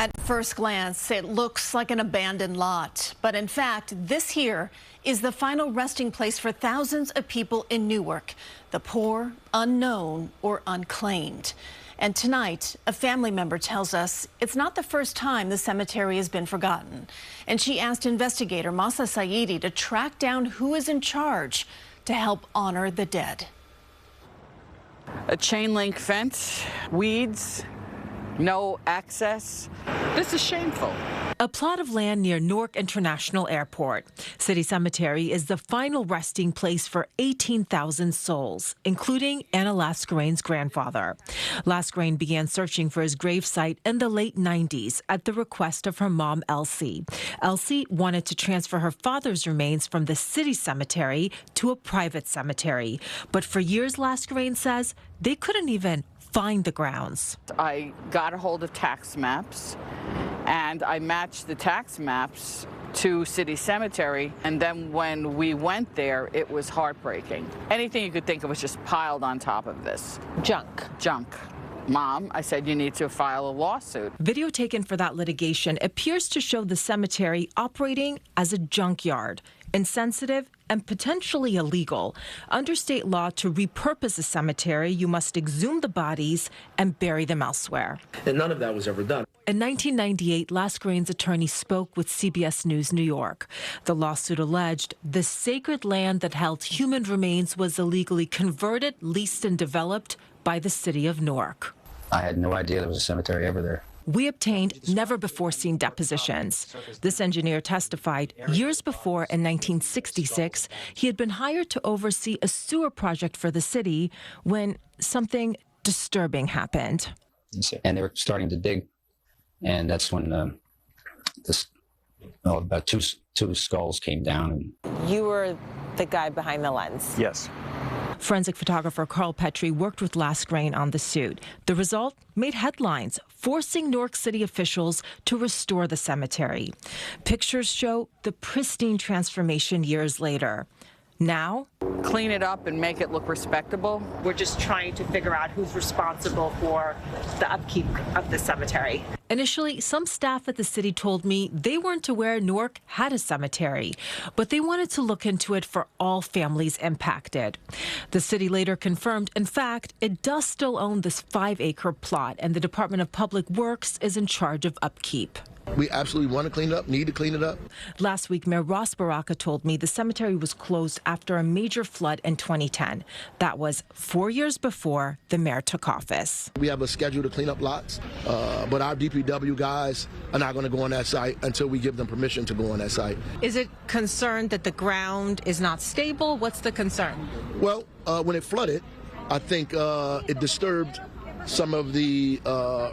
At first glance, it looks like an abandoned lot, but in fact, this here is the final resting place for thousands of people in Newark, the poor, unknown, or unclaimed. And tonight, a family member tells us it's not the first time the cemetery has been forgotten. And she asked investigator Mahsa Saeidi to track down who is in charge to help honor the dead. A chain link fence, weeds, no access. This is shameful. A plot of land near Newark International Airport. City Cemetery is the final resting place for 18,000 souls, including Anna Lascarain's grandfather. Lascarain began searching for his gravesite in the late 90s at the request of her mom, Elsie. Elsie wanted to transfer her father's remains from the city cemetery to a private cemetery. But for years, Lascarain says, they couldn't even find the grounds. I got a hold of tax maps, and I matched the tax maps to City Cemetery, and then when we went there, it was heartbreaking. Anything you could think of was just piled on top of this. Junk. Mom, I said, you need to file a lawsuit. Video taken for that litigation appears to show the cemetery operating as a junkyard, insensitive and potentially illegal. Under state law, to repurpose a cemetery, you must exhume the bodies and bury them elsewhere. And none of that was ever done. In 1998, Lascarain's attorney spoke with CBS News New York. The lawsuit alleged the sacred land that held human remains was illegally converted, leased, and developed by the city of Newark. I had no idea there was a cemetery over there. We obtained never-before-seen depositions. This engineer testified years before, in 1966, he had been hired to oversee a sewer project for the city when something disturbing happened. And they were starting to dig, and that's when about two skulls came down. You were the guy behind the lens? Yes. Forensic photographer Carl Petrie worked with Lascarain on the suit. The result made headlines, forcing Newark City officials to restore the cemetery. Pictures show the pristine transformation years later. Now, Clean it up and make it look respectable. We're just trying to figure out who's responsible for the upkeep of the cemetery. initially, some staff at the city told me they weren't aware Newark had a cemetery, but they wanted to look into it for all families impacted. The city later confirmed, in fact, it does still own this 5-acre plot, and the Department of Public Works is in charge of upkeep. We absolutely want to clean it up, need to clean it up. Last week, Mayor Ross Baraka told me the cemetery was closed after a major flood in 2010. That was 4 years before the mayor took office. We have a schedule to clean up lots, but our DPW guys are not going to go on that site until we give them permission to go on that site. Is it concerned that the ground is not stable? What's the concern? Well, when it flooded, I think it disturbed some of the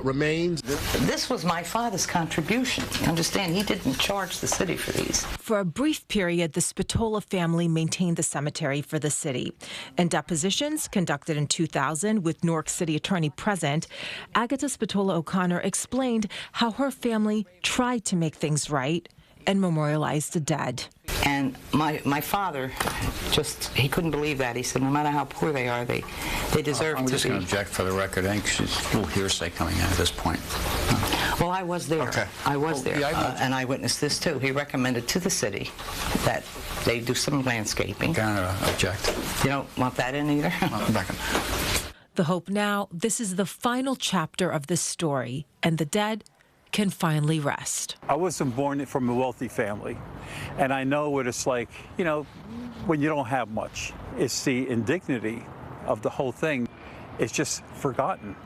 remains. This was my father's contribution. Understand, he didn't charge the city for these. For a brief period, the Spatola family maintained the cemetery for the city. In depositions conducted in 2000 with Newark City attorney present, Agatha Spatola O'Connor explained how her family tried to make things right and memorialize the dead. And my father he couldn't believe that. He said, no matter how poor they are, they deserve to be. I'm just going to object for the record. I think she's a little hearsay coming out at this point. Well, I was there. Okay. I was there, yeah, and I witnessed this too. He recommended to the city that they do some landscaping. I'm going to object. You don't want that in either? The hope now, this is the final chapter of this story, and the dead can finally rest. I wasn't born from a wealthy family, and I know what it's like, you know, when you don't have much. It's the indignity of the whole thing. It's just forgotten.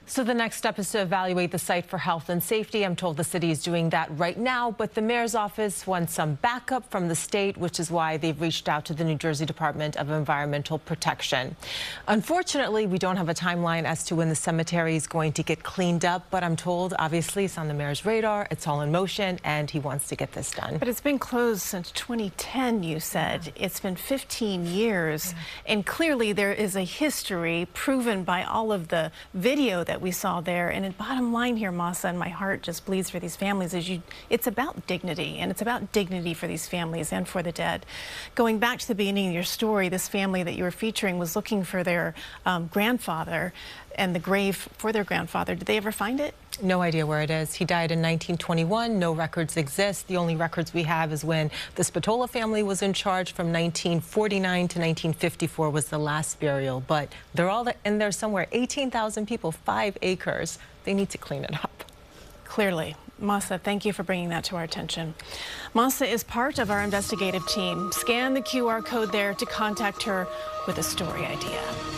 So the next step is to evaluate the site for health and safety. I'm told the city is doing that right now, but the mayor's office wants some backup from the state, which is why they've reached out to the New Jersey Department of Environmental Protection. Unfortunately, we don't have a timeline as to when the cemetery is going to get cleaned up, but I'm told, obviously, it's on the mayor's radar, it's all in motion, and he wants to get this done. But it's been closed since 2010, you said. It's been 15 years, and clearly there is a history proven by all of the video that we saw there. And the bottom line here, Mahsa, and my heart just bleeds for these families, is it's about dignity, and it's about dignity for these families and for the dead. Going back to the beginning of your story, this family that you were featuring was looking for their grandfather and the grave for their grandfather. Did they ever find it? No idea where it is. He died in 1921. No records exist. The only records we have is when the Spatola family was in charge from 1949 to 1954 was the last burial. But they're all in there somewhere. 18,000 people, 5 acres. They need to clean it up. Clearly. Mahsa, thank you for bringing that to our attention. Mahsa is part of our investigative team. Scan the QR code there to contact her with a story idea.